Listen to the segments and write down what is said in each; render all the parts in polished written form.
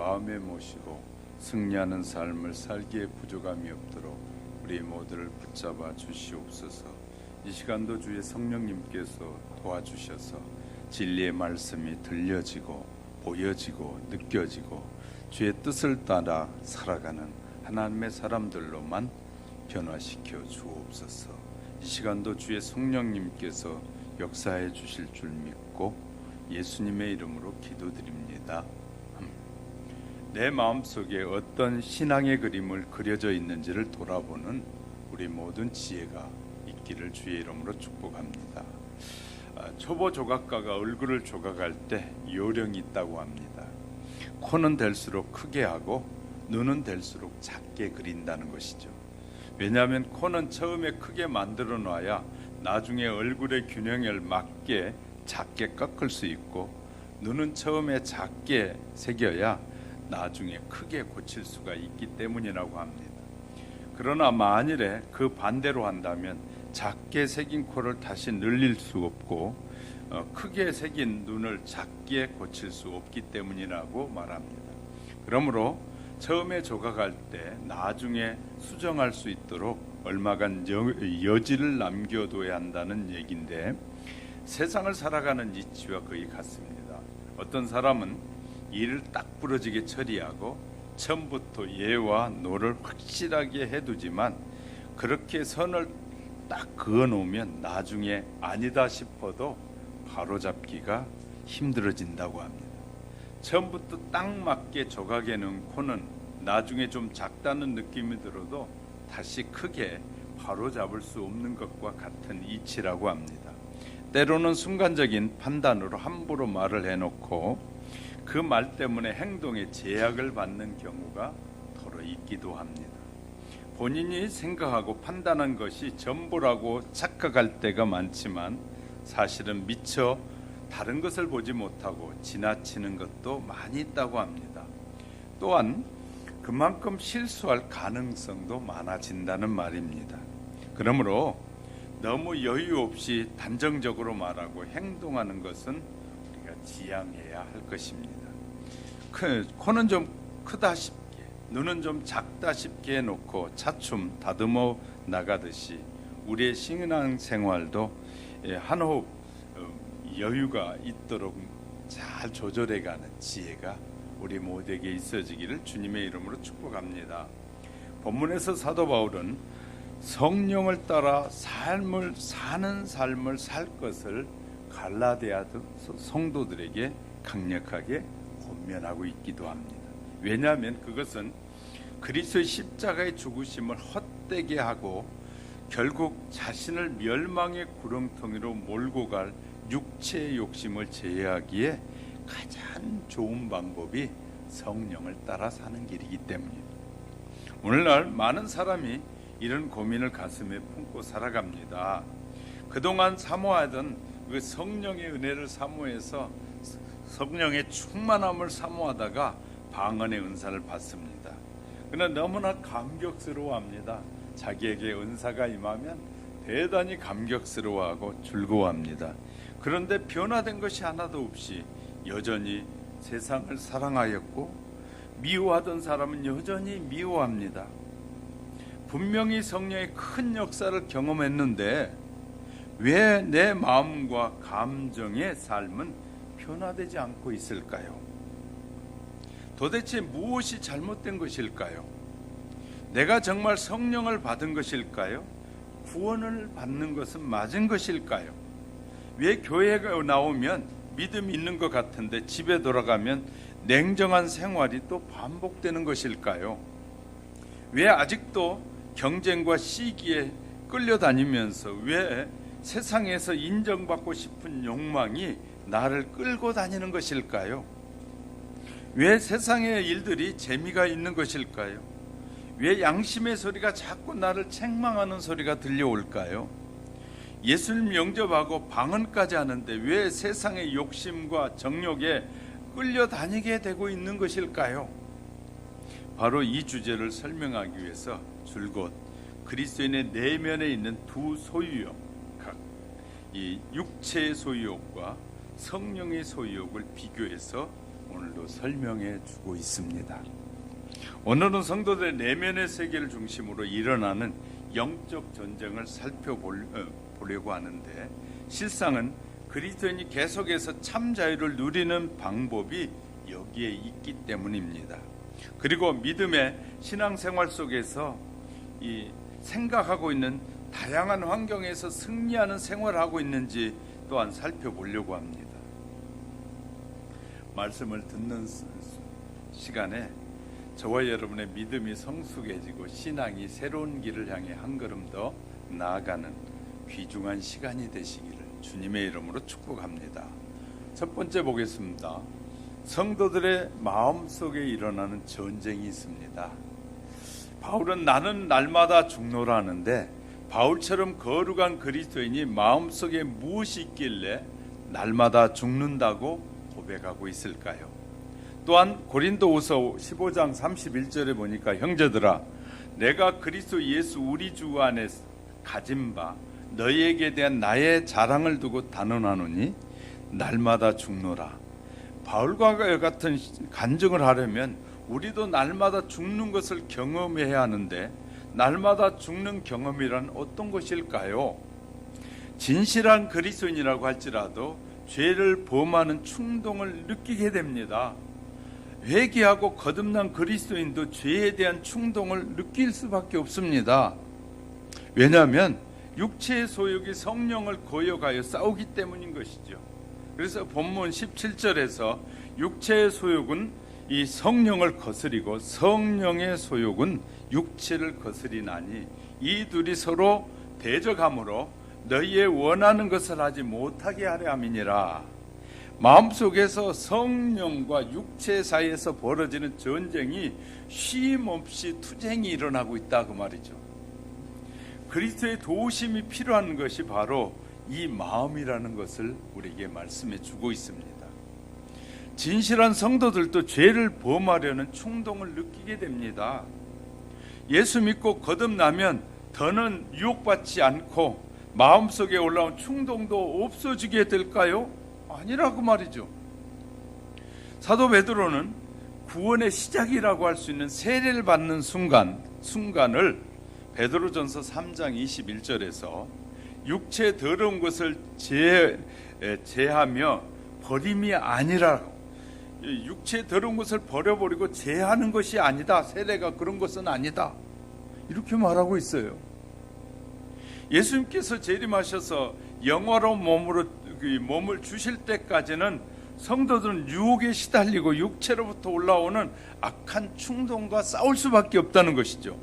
마음에 모시고 승리하는 삶을 살기에 부족함이 없도록 우리 모두를 붙잡아 주시옵소서. 이 시간도 주의 성령님께서 도와주셔서 진리의 말씀이 들려지고 보여지고 느껴지고 주의 뜻을 따라 살아가는 하나님의 사람들로만 변화시켜 주옵소서. 이 시간도 주의 성령님께서 역사해 주실 줄 믿고 예수님의 이름으로 기도드립니다. 내 마음속에 어떤 신앙의 그림을 그려져 있는지를 돌아보는 우리 모든 지혜가 있기를 주의 이름으로 축복합니다. 초보 조각가가 얼굴을 조각할 때 요령이 있다고 합니다. 코는 될수록 크게 하고 눈은 될수록 작게 그린다는 것이죠. 왜냐하면 코는 처음에 크게 만들어 놔야 나중에 얼굴의 균형에 맞게 작게 깎을 수 있고, 눈은 처음에 작게 새겨야 나중에 크게 고칠 수가 있기 때문이라고 합니다. 그러나 만일에 그 반대로 한다면 작게 새긴 코를 다시 늘릴 수 없고 크게 새긴 눈을 작게 고칠 수 없기 때문이라고 말합니다. 그러므로 처음에 조각할 때 나중에 수정할 수 있도록 얼마간 여지를 남겨둬야 한다는 얘기인데, 세상을 살아가는 이치와 거의 같습니다. 어떤 사람은 일을 딱 부러지게 처리하고 처음부터 예와 노를 확실하게 해두지만 그렇게 선을 딱 그어놓으면 나중에 아니다 싶어도 바로잡기가 힘들어진다고 합니다. 처음부터 딱 맞게 조각해놓은 코는 나중에 좀 작다는 느낌이 들어도 다시 크게 바로잡을 수 없는 것과 같은 이치라고 합니다. 때로는 순간적인 판단으로 함부로 말을 해놓고 그 말 때문에 행동에 제약을 받는 경우가 더러 있기도 합니다. 본인이 생각하고 판단한 것이 전부라고 착각할 때가 많지만 사실은 미처 다른 것을 보지 못하고 지나치는 것도 많이 있다고 합니다. 또한 그만큼 실수할 가능성도 많아진다는 말입니다. 그러므로 너무 여유 없이 단정적으로 말하고 행동하는 것은 우리가 지양해야 할 것입니다. 코는 좀 크다 싶게, 눈은 좀 작다 싶게 해놓고 차츰 다듬어 나가듯이 우리의 신앙 생활도 한 호흡 여유가 있도록 잘 조절해가는 지혜가 우리 모두에게 있어지기를 주님의 이름으로 축복합니다. 본문에서 사도 바울은 성령을 따라 삶을 사는 삶을 살 것을 갈라디아 성도들에게 강력하게 권면하고 있기도 합니다. 왜냐하면 그것은 그리스도의 십자가의 죽으심을 헛되게 하고 결국 자신을 멸망의 구렁텅이로 몰고 갈 육체의 욕심을 제어하기에 가장 좋은 방법이 성령을 따라 사는 길이기 때문입니다. 오늘날 많은 사람이 이런 고민을 가슴에 품고 살아갑니다. 그동안 사모하던 그 성령의 은혜를 사모해서 성령의 충만함을 사모하다가 방언의 은사를 받습니다. 그러나 너무나 감격스러워합니다. 자기에게 은사가 임하면 대단히 감격스러워하고 즐거워합니다. 그런데 변화된 것이 하나도 없이 여전히 세상을 사랑하였고 미워하던 사람은 여전히 미워합니다. 분명히 성령의 큰 역사를 경험했는데 왜 내 마음과 감정의 삶은 변화되지 않고 있을까요? 도대체 무엇이 잘못된 것일까요? 내가 정말 성령을 받은 것일까요? 구원을 받는 것은 맞은 것일까요? 왜 교회에 나오면 믿음이 있는 것 같은데 집에 돌아가면 냉정한 생활이 또 반복되는 것일까요? 왜 아직도 경쟁과 시기에 끌려다니면서 왜 세상에서 인정받고 싶은 욕망이 나를 끌고 다니는 것일까요? 왜 세상의 일들이 재미가 있는 것일까요? 왜 양심의 소리가 자꾸 나를 책망하는 소리가 들려올까요? 예수님 영접하고 방언까지 하는데 왜 세상의 욕심과 정욕에 끌려다니게 되고 있는 것일까요? 바로 이 주제를 설명하기 위해서 줄곧 그리스도인의 내면에 있는 두 소유욕, 각 이 육체의 소유욕과 성령의 소유욕을 비교해서 오늘도 또 설명해 주고 있습니다. 오늘은 성도들의 내면의 세계를 중심으로 일어나는 영적 전쟁을 살펴보려고 하는데, 실상은 그리스도인이 계속해서 참 자유를 누리는 방법이 여기에 있기 때문입니다. 그리고 믿음의 신앙생활 속에서 이 생각하고 있는 다양한 환경에서 승리하는 생활을 하고 있는지 또한 살펴보려고 합니다. 말씀을 듣는 시간에 저와 여러분의 믿음이 성숙해지고 신앙이 새로운 길을 향해 한 걸음 더 나아가는 귀중한 시간이 되시기를 주님의 이름으로 축복합니다. 첫 번째 보겠습니다. 성도들의 마음속에 일어나는 전쟁이 있습니다. 바울은 나는 날마다 죽노라 하는데, 바울처럼 거룩한 그리스도인이 마음속에 무엇이 있길래 날마다 죽는다고 고백하고 있을까요? 또한 고린도후서 15장 31절에 보니까, 형제들아 내가 그리스도 예수 우리 주 안에 가진 바 너희에게 대한 나의 자랑을 두고 단언하노니 날마다 죽노라. 바울과 같은 간증을 하려면 우리도 날마다 죽는 것을 경험해야 하는데, 날마다 죽는 경험이란 어떤 것일까요? 진실한 그리스도인이라고 할지라도 죄를 범하는 충동을 느끼게 됩니다. 회개하고 거듭난 그리스도인도 죄에 대한 충동을 느낄 수밖에 없습니다. 왜냐하면 육체의 소욕이 성령을 거역하여 싸우기 때문인 것이죠. 그래서 본문 17절에서 육체의 소욕은 이 성령을 거스리고 성령의 소욕은 육체를 거스리나니 이 둘이 서로 대적함으로 너희의 원하는 것을 하지 못하게 하려 함이니라. 마음속에서 성령과 육체 사이에서 벌어지는 전쟁이 쉼없이 투쟁이 일어나고 있다 그 말이죠. 그리스도의 도우심이 필요한 것이 바로 이 마음이라는 것을 우리에게 말씀해 주고 있습니다. 진실한 성도들도 죄를 범하려는 충동을 느끼게 됩니다. 예수 믿고 거듭나면 더는 유혹받지 않고 마음속에 올라온 충동도 없어지게 될까요? 아니라고 말이죠. 사도 베드로는 구원의 시작이라고 할 수 있는 세례를 받는 순간을 베드로전서 3장 21절에서 육체의 더러운 것을 제하며 버림이 아니라, 육체의 더러운 것을 버려버리고 제하는 것이 아니다, 세례가 그런 것은 아니다, 이렇게 말하고 있어요. 예수님께서 재림하셔서 영화로운 몸을 주실 때까지는 성도들은 유혹에 시달리고 육체로부터 올라오는 악한 충동과 싸울 수밖에 없다는 것이죠.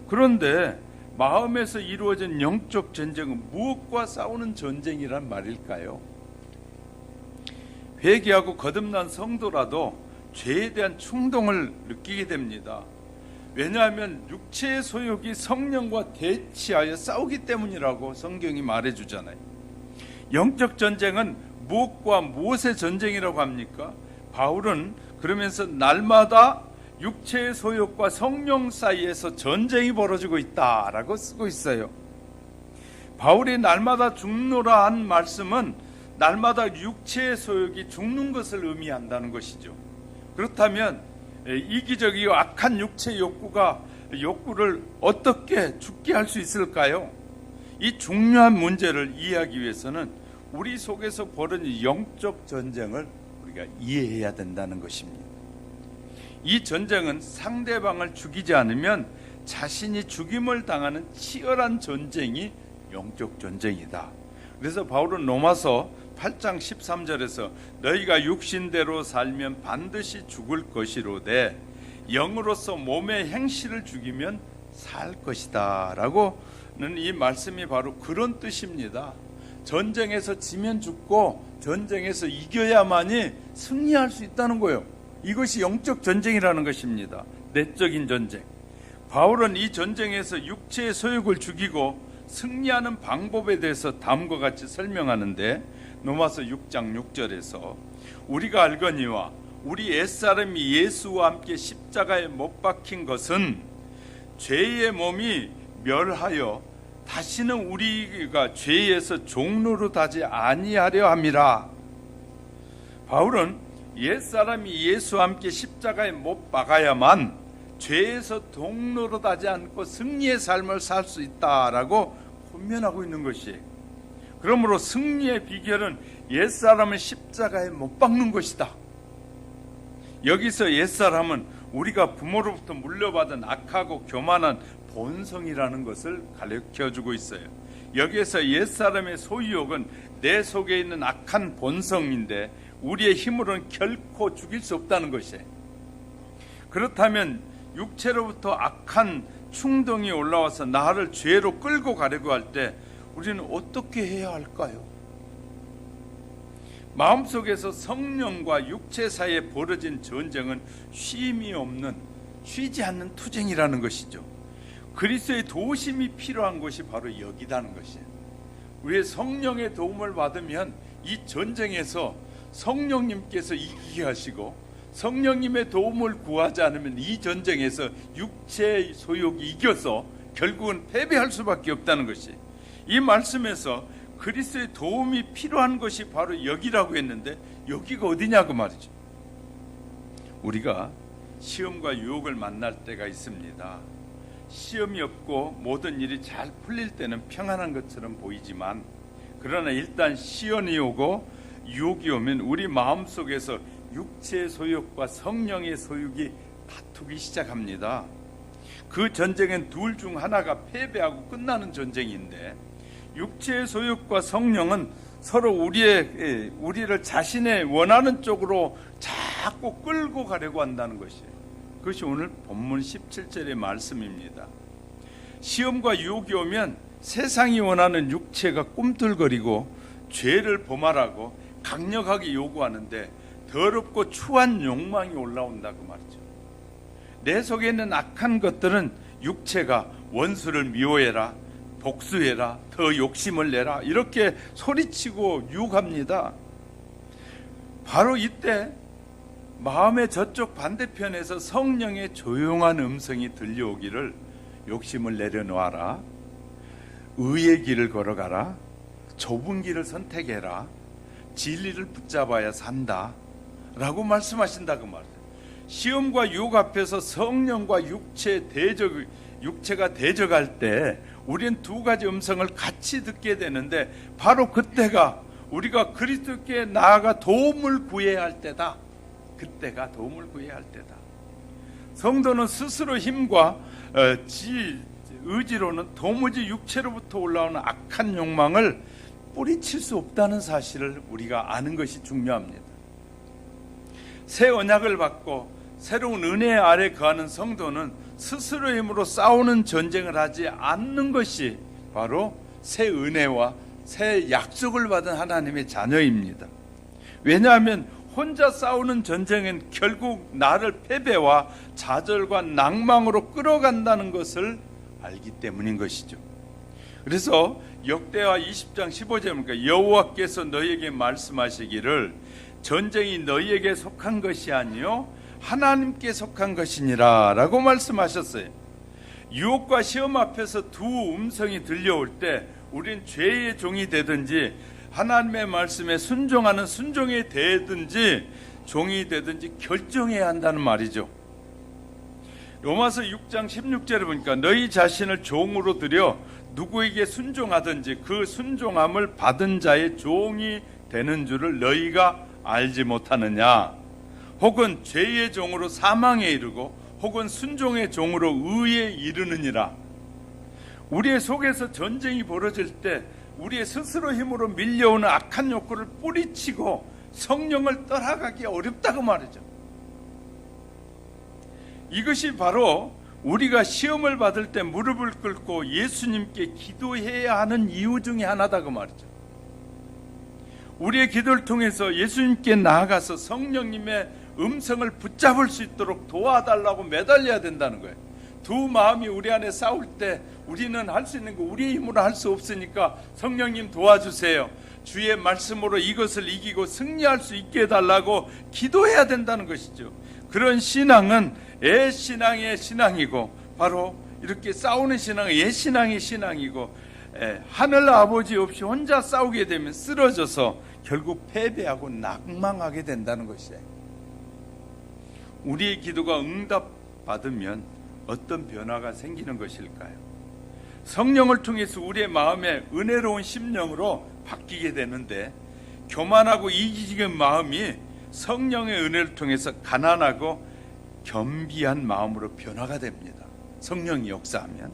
그런데 마음에서 이루어진 영적 전쟁은 무엇과 싸우는 전쟁이란 말일까요? 회개하고 거듭난 성도라도 죄에 대한 충동을 느끼게 됩니다. 왜냐하면 육체의 소욕이 성령과 대치하여 싸우기 때문이라고 성경이 말해주잖아요. 영적 전쟁은 무엇과 무엇의 전쟁이라고 합니까? 바울은 그러면서 날마다 육체의 소욕과 성령 사이에서 전쟁이 벌어지고 있다라고 쓰고 있어요. 바울이 날마다 죽노라 한 말씀은 날마다 육체의 소욕이 죽는 것을 의미한다는 것이죠. 그렇다면 이기적이고 악한 육체의 욕구를 어떻게 죽게 할 수 있을까요? 이 중요한 문제를 이해하기 위해서는 우리 속에서 벌어진 영적 전쟁을 우리가 이해해야 된다는 것입니다. 이 전쟁은 상대방을 죽이지 않으면 자신이 죽임을 당하는 치열한 전쟁이 영적 전쟁이다. 그래서 바울은 로마서 8장 13절에서 너희가 육신대로 살면 반드시 죽을 것이로되 영으로서 몸의 행실을 죽이면 살 것이다 라고는 이 말씀이 바로 그런 뜻입니다. 전쟁에서 지면 죽고 전쟁에서 이겨야만이 승리할 수 있다는 거예요. 이것이 영적 전쟁이라는 것입니다. 내적인 전쟁. 바울은 이 전쟁에서 육체의 소욕을 죽이고 승리하는 방법에 대해서 다음과 같이 설명하는데, 로마서 6장 6절에서 우리가 알거니와 우리 옛사람이 예수와 함께 십자가에 못 박힌 것은 죄의 몸이 멸하여 다시는 우리가 죄에서 종노릇하지 아니하려 함이라. 바울은 옛사람이 예수와 함께 십자가에 못 박아야만 죄에서 동노릇하지 않고 승리의 삶을 살 수 있다라고 권면하고 있는 것이, 그러므로 승리의 비결은 옛사람을 십자가에 못 박는 것이다. 여기서 옛사람은 우리가 부모로부터 물려받은 악하고 교만한 본성이라는 것을 가르쳐주고 있어요. 여기에서 옛사람의 소유욕은 내 속에 있는 악한 본성인데 우리의 힘으로는 결코 죽일 수 없다는 것이에요. 그렇다면 육체로부터 악한 충동이 올라와서 나를 죄로 끌고 가려고 할 때 우리는 어떻게 해야 할까요? 마음속에서 성령과 육체 사이에 벌어진 전쟁은 쉼이 없는, 쉬지 않는 투쟁이라는 것이죠. 그리스도의 도우심이 필요한 것이 바로 여기다는 것이에요. 우리의 성령의 도움을 받으면 이 전쟁에서 성령님께서 이기게 하시고, 성령님의 도움을 구하지 않으면 이 전쟁에서 육체의 소욕이 이겨서 결국은 패배할 수밖에 없다는 것이, 이 말씀에서 그리스도의 도움이 필요한 것이 바로 여기라고 했는데 여기가 어디냐고 말이죠. 우리가 시험과 유혹을 만날 때가 있습니다. 시험이 없고 모든 일이 잘 풀릴 때는 평안한 것처럼 보이지만, 그러나 일단 시련이 오고 유혹이 오면 우리 마음속에서 육체의 소욕과 성령의 소욕이 다투기 시작합니다. 그 전쟁은 둘 중 하나가 패배하고 끝나는 전쟁인데, 육체의 소욕과 성령은 서로 우리를 자신의 원하는 쪽으로 자꾸 끌고 가려고 한다는 것이에요. 그것이 오늘 본문 17절의 말씀입니다. 시험과 유혹이 오면 세상이 원하는 육체가 꿈틀거리고 죄를 범하라고 강력하게 요구하는데 더럽고 추한 욕망이 올라온다고 말이죠. 내 속에 있는 악한 것들은 육체가 원수를 미워해라, 복수해라, 더 욕심을 내라, 이렇게 소리치고 유혹합니다. 바로 이때 마음의 저쪽 반대편에서 성령의 조용한 음성이 들려오기를, 욕심을 내려놓아라, 의의 길을 걸어가라, 좁은 길을 선택해라, 진리를 붙잡아야 산다 라고 말씀하신다고 말이에요. 시험과 유혹 앞에서 성령과 육체가 대적할 때 우리는 두 가지 음성을 같이 듣게 되는데, 바로 그때가 우리가 그리스도께 나아가 도움을 구해야 할 때다. 그때가 도움을 구해야 할 때다. 성도는 스스로 힘과 의지로는 도무지 육체로부터 올라오는 악한 욕망을 뿌리칠 수 없다는 사실을 우리가 아는 것이 중요합니다. 새 언약을 받고 새로운 은혜 아래 거하는 성도는 스스로의 힘으로 싸우는 전쟁을 하지 않는 것이 바로 새 은혜와 새 약속을 받은 하나님의 자녀입니다. 왜냐하면 혼자 싸우는 전쟁은 결국 나를 패배와 좌절과 낭망으로 끌어간다는 것을 알기 때문인 것이죠. 그래서 역대하 20장 15절입니까? 여호와께서 너희에게 말씀하시기를 전쟁이 너희에게 속한 것이 아니요 하나님께 속한 것이니라 라고 말씀하셨어요. 유혹과 시험 앞에서 두 음성이 들려올 때 우린 죄의 종이 되든지 하나님의 말씀에 순종하는 순종이 되든지 종이 되든지 결정해야 한다는 말이죠. 로마서 6장 16절에 보니까 너희 자신을 종으로 들여 누구에게 순종하든지 그 순종함을 받은 자의 종이 되는 줄을 너희가 알지 못하느냐. 혹은 죄의 종으로 사망에 이르고 혹은 순종의 종으로 의에 이르느니라. 우리의 속에서 전쟁이 벌어질 때 우리의 스스로 힘으로 밀려오는 악한 욕구를 뿌리치고 성령을 떠나가기 어렵다고 말이죠. 이것이 바로 우리가 시험을 받을 때 무릎을 꿇고 예수님께 기도해야 하는 이유 중에 하나다고 말이죠. 우리의 기도를 통해서 예수님께 나아가서 성령님의 음성을 붙잡을 수 있도록 도와달라고 매달려야 된다는 거예요. 두 마음이 우리 안에 싸울 때 우리는 할 수 있는 거 우리의 힘으로 할 수 없으니까 성령님 도와주세요. 주의 말씀으로 이것을 이기고 승리할 수 있게 해달라고 기도해야 된다는 것이죠. 그런 신앙은 애신앙의 신앙이고 바로 이렇게 싸우는 신앙은 애신앙의 신앙이고, 하늘 아버지 없이 혼자 싸우게 되면 쓰러져서 결국 패배하고 낙망하게 된다는 것이에요. 우리의 기도가 응답받으면 어떤 변화가 생기는 것일까요? 성령을 통해서 우리의 마음에 은혜로운 심령으로 바뀌게 되는데, 교만하고 이기적인 마음이 성령의 은혜를 통해서 가난하고 겸비한 마음으로 변화가 됩니다. 성령이 역사하면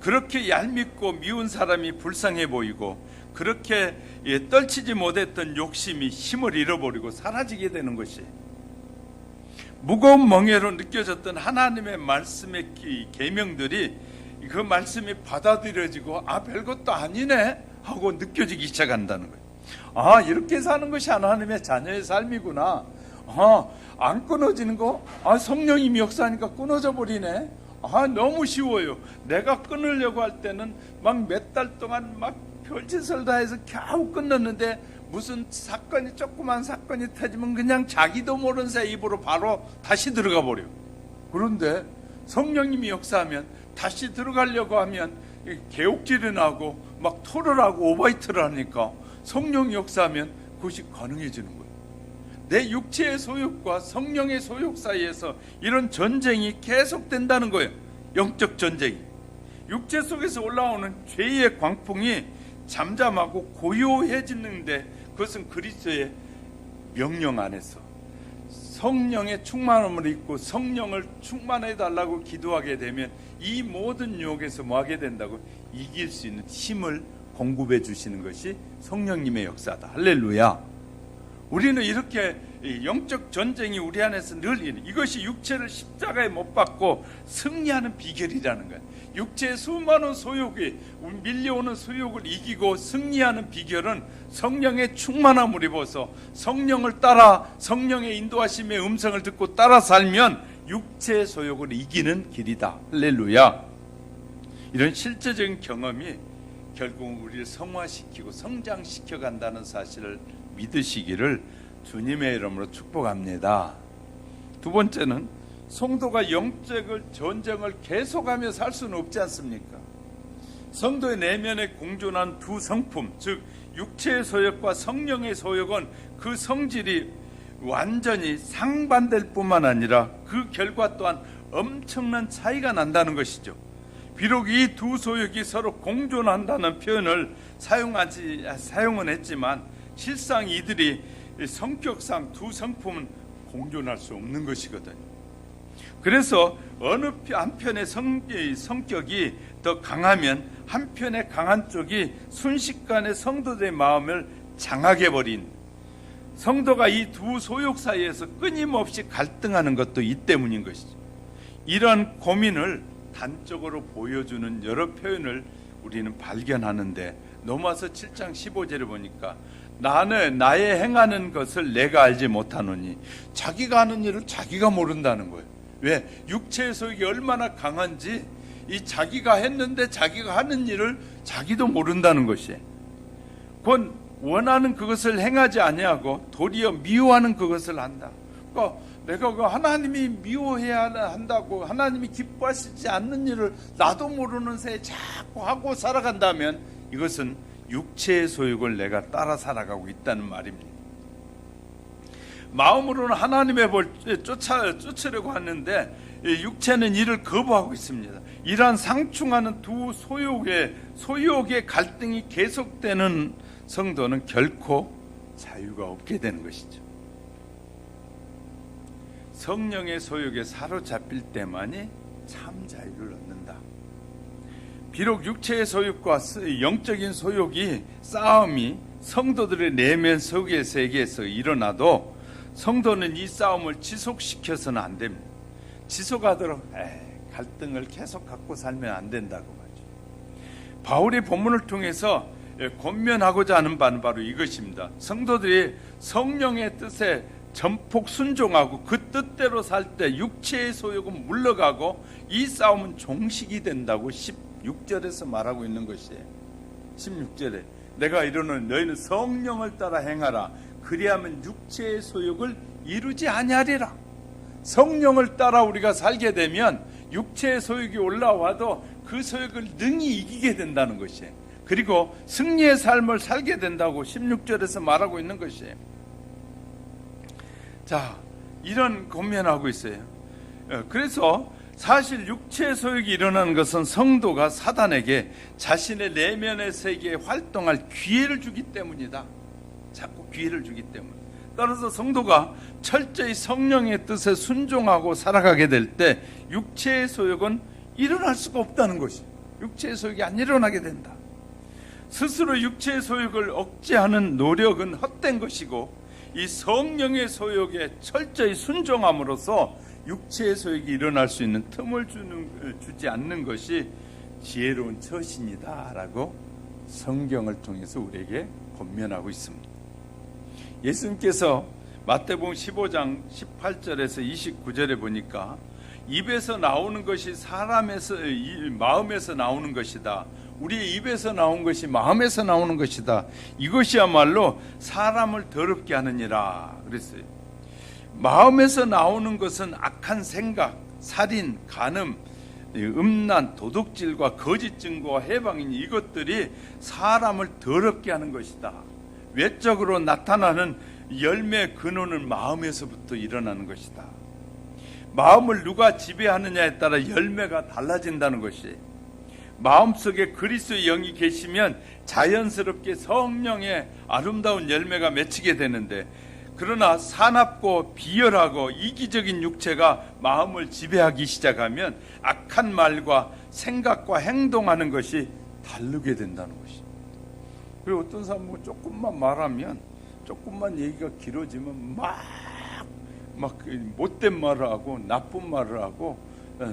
그렇게 얄밉고 미운 사람이 불쌍해 보이고, 그렇게 떨치지 못했던 욕심이 힘을 잃어버리고 사라지게 되는 것이, 무거운 멍에로 느껴졌던 하나님의 말씀의 계명들이 그 말씀이 받아들여지고 별것도 아니네 하고 느껴지기 시작한다는 거예요. 이렇게 사는 것이 하나님의 자녀의 삶이구나. 안 끊어지는 거? 성령님이 역사하니까 끊어져 버리네. 너무 쉬워요. 내가 끊으려고 할 때는 막 몇 달 동안 막 별짓을 다 해서 겨우 끊었는데, 무슨 사건이, 조그만 사건이 터지면 그냥 자기도 모르는 새 입으로 바로 다시 들어가 버려. 그런데 성령님이 역사하면 다시 들어가려고 하면 개옥질이 나고 막 토를 하고 오바이트를 하니까, 성령이 역사하면 그것이 가능해지는 거예요. 내 육체의 소욕과 성령의 소욕 사이에서 이런 전쟁이 계속된다는 거예요. 영적 전쟁이. 육체 속에서 올라오는 죄의 광풍이 잠잠하고 고요해지는데, 그것은 그리스도의 명령 안에서 성령의 충만함을 입고 성령을 충만해 달라고 기도하게 되면 이 모든 유혹에서 뭐 하게 된다고? 이길 수 있는 힘을 공급해 주시는 것이 성령님의 역사다. 할렐루야. 우리는 이렇게 영적 전쟁이 우리 안에서 늘 이것이 육체를 십자가에 못 박고 승리하는 비결이라는 거예요. 육체의 수많은 소욕이 밀려오는 소욕을 이기고 승리하는 비결은 성령의 충만함을 입어서 성령을 따라, 성령의 인도하심의 음성을 듣고 따라 살면 육체의 소욕을 이기는 길이다. 할렐루야. 이런 실제적인 경험이 결국 우리를 성화시키고 성장시켜 간다는 사실을 믿으시기를 주님의 이름으로 축복합니다. 두 번째는, 성도가 영적 전쟁을 계속하며 살 수는 없지 않습니까? 성도의 내면에 공존한 두 성품, 즉 육체의 소욕과 성령의 소욕은 그 성질이 완전히 상반될 뿐만 아니라 그 결과 또한 엄청난 차이가 난다는 것이죠. 비록 이 두 소욕이 서로 공존한다는 표현을 사용은 했지만, 실상 이들이 성격상 두 성품은 공존할 수 없는 것이거든요. 그래서 어느 한편의 성격이 더 강하면 한편의 강한 쪽이 순식간에 성도들의 마음을 장악해 버린, 성도가 이 두 소욕 사이에서 끊임없이 갈등하는 것도 이 때문인 것이죠. 이러한 고민을 단적으로 보여주는 여러 표현을 우리는 발견하는데, 로마서 7장 15절을 보니까, 나의 행하는 것을 내가 알지 못하노니, 자기가 하는 일을 자기가 모른다는 거예요. 왜? 육체의 소욕이 얼마나 강한지 이 자기가 했는데 자기가 하는 일을 자기도 모른다는 것이에요. 곧 원하는 그것을 행하지 아니하고 도리어 미워하는 그것을 한다. 그러니까 내가 그 하나님이 미워해야 한다고, 하나님이 기뻐하시지 않는 일을 나도 모르는 새에 자꾸 하고 살아간다면 이것은 육체의 소욕을 내가 따라 살아가고 있다는 말입니다. 마음으로는 하나님의 벌 쫓으려고 하는데 육체는 이를 거부하고 있습니다. 이러한 상충하는 두 소욕의 갈등이 계속되는 성도는 결코 자유가 없게 되는 것이죠. 성령의 소욕에 사로잡힐 때만이 참 자유를 얻는다. 비록 육체의 소욕과 영적인 소욕이 싸움이 성도들의 내면 속의 세계에서 일어나도 성도는 이 싸움을 지속시켜서는 안 됩니다. 지속하도록 갈등을 계속 갖고 살면 안 된다고 하죠. 바울이 본문을 통해서 권면하고자 하는 바는 바로 이것입니다. 성도들이 성령의 뜻에 전폭 순종하고 그 뜻대로 살 때 육체의 소욕은 물러가고 이 싸움은 종식이 된다고 16절에서 말하고 있는 것이에요. 16절에 내가 이르노니 너희는 성령을 따라 행하라. 그리하면 육체의 소욕을 이루지 아니하리라. 성령을 따라 우리가 살게 되면 육체의 소욕이 올라와도 그 소욕을 능히 이기게 된다는 것이에요. 그리고 승리의 삶을 살게 된다고 16절에서 말하고 있는 것이에요. 자, 이런 권면하고 있어요. 그래서 사실 육체의 소욕이 일어나는 것은 성도가 사단에게 자신의 내면의 세계에 활동할 기회를 주기 때문이다. 자꾸 기회를 주기 때문에. 따라서 성도가 철저히 성령의 뜻에 순종하고 살아가게 될 때 육체의 소욕은 일어날 수가 없다는 것이, 육체의 소욕이 안 일어나게 된다. 스스로 육체의 소욕을 억제하는 노력은 헛된 것이고, 이 성령의 소욕에 철저히 순종함으로써 육체의 소욕이 일어날 수 있는 틈을 주지 않는 것이 지혜로운 처신이다 라고 성경을 통해서 우리에게 권면하고 있습니다. 예수님께서 마태복음 15장 18절에서 29절에 보니까 입에서 나오는 것이 마음에서 나오는 것이다. 우리의 입에서 나온 것이 마음에서 나오는 것이다. 이것이야말로 사람을 더럽게 하느니라 그랬어요. 마음에서 나오는 것은 악한 생각, 살인, 간음, 음란, 도둑질과 거짓 증거와 해방인 이것들이 사람을 더럽게 하는 것이다. 외적으로 나타나는 열매의 근원은 마음에서부터 일어나는 것이다. 마음을 누가 지배하느냐에 따라 열매가 달라진다는 것이, 마음속에 그리스도의 영이 계시면 자연스럽게 성령의 아름다운 열매가 맺히게 되는데, 그러나 사납고 비열하고 이기적인 육체가 마음을 지배하기 시작하면 악한 말과 생각과 행동하는 것이 다르게 된다는 것입니다. 그리고 어떤 사람은 조금만 말하면, 조금만 얘기가 길어지면 막 못된 말을 하고 나쁜 말을 하고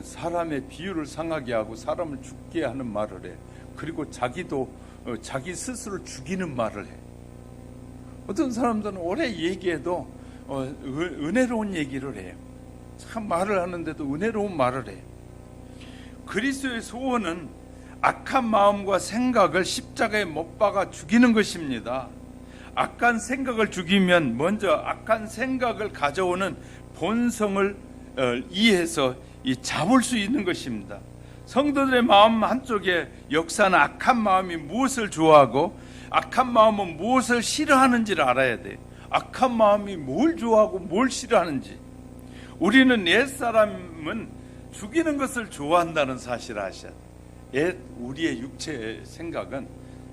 사람의 비유를 상하게 하고 사람을 죽게 하는 말을 해. 그리고 자기도 자기 스스로를 죽이는 말을 해. 어떤 사람들은 오래 얘기해도 은혜로운 얘기를 해요. 참 말을 하는데도 은혜로운 말을 해요. 그리스도의 소원은 악한 마음과 생각을 십자가에 못 박아 죽이는 것입니다. 악한 생각을 죽이면 먼저 악한 생각을 가져오는 본성을 이해해서 잡을 수 있는 것입니다. 성도들의 마음 한쪽에 역사는 악한 마음이 무엇을 좋아하고 악한 마음은 무엇을 싫어하는지를 알아야 돼요. 악한 마음이 뭘 좋아하고 뭘 싫어하는지. 우리는 옛사람은 죽이는 것을 좋아한다는 사실을 아셔야 돼요. 우리의 육체의 생각은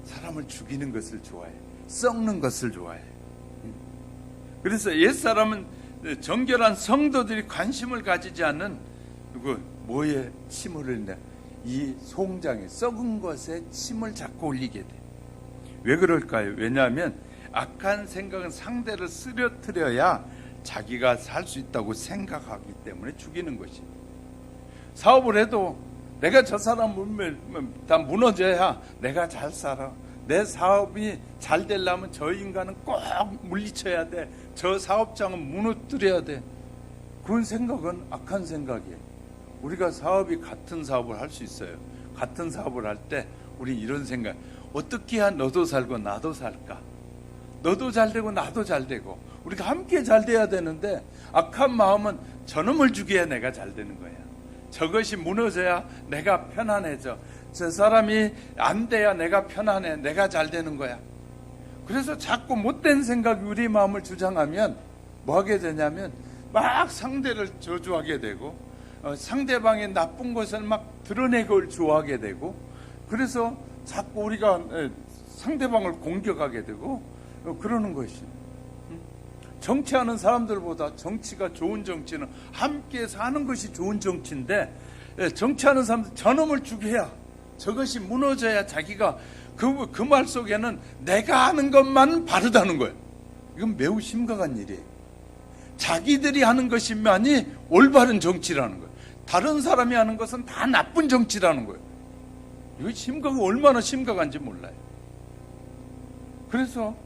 사람을 죽이는 것을 좋아해요. 썩는 것을 좋아해요. 그래서 옛사람은 정결한 성도들이 관심을 가지지 않는 뭐에 침을 흘린다. 이 송장에 썩은 것에 침을 자꾸 올리게 돼. 왜 그럴까요? 왜냐하면 악한 생각은 상대를 쓰러뜨려야 자기가 살 수 있다고 생각하기 때문에 죽이는 것이. 사업을 해도 내가 저 사람 다 무너져야 내가 잘 살아. 내 사업이 잘 되려면 저 인간은 꼭 물리쳐야 돼. 저 사업장은 무너뜨려야 돼. 그런 생각은 악한 생각이에요. 우리가 같은 사업을 할 수 있어요. 같은 사업을 할 때 우리 이런 생각, 어떻게 해야 너도 살고 나도 살까? 너도 잘 되고 나도 잘 되고 우리가 함께 잘 돼야 되는데, 악한 마음은 저놈을 죽여야 내가 잘 되는 거야. 저것이 무너져야 내가 편안해져. 저 사람이 안 돼야 내가 편안해. 내가 잘 되는 거야. 그래서 자꾸 못된 생각이 우리 마음을 주장하면 뭐 하게 되냐면 막 상대를 저주하게 되고 상대방의 나쁜 것을 막 드러내고 좋아하게 되고, 그래서 자꾸 우리가 상대방을 공격하게 되고 그러는 것이. 정치하는 사람들보다 정치가 좋은 정치는 함께 사는 것이 좋은 정치인데, 정치하는 사람들 저놈을 죽여야, 저것이 무너져야 자기가 그 말 속에는 내가 하는 것만 바르다는 거예요. 이건 매우 심각한 일이에요. 자기들이 하는 것이만이 올바른 정치라는 거예요. 다른 사람이 하는 것은 다 나쁜 정치라는 거예요. 이거 얼마나 심각한지 몰라요. 그래서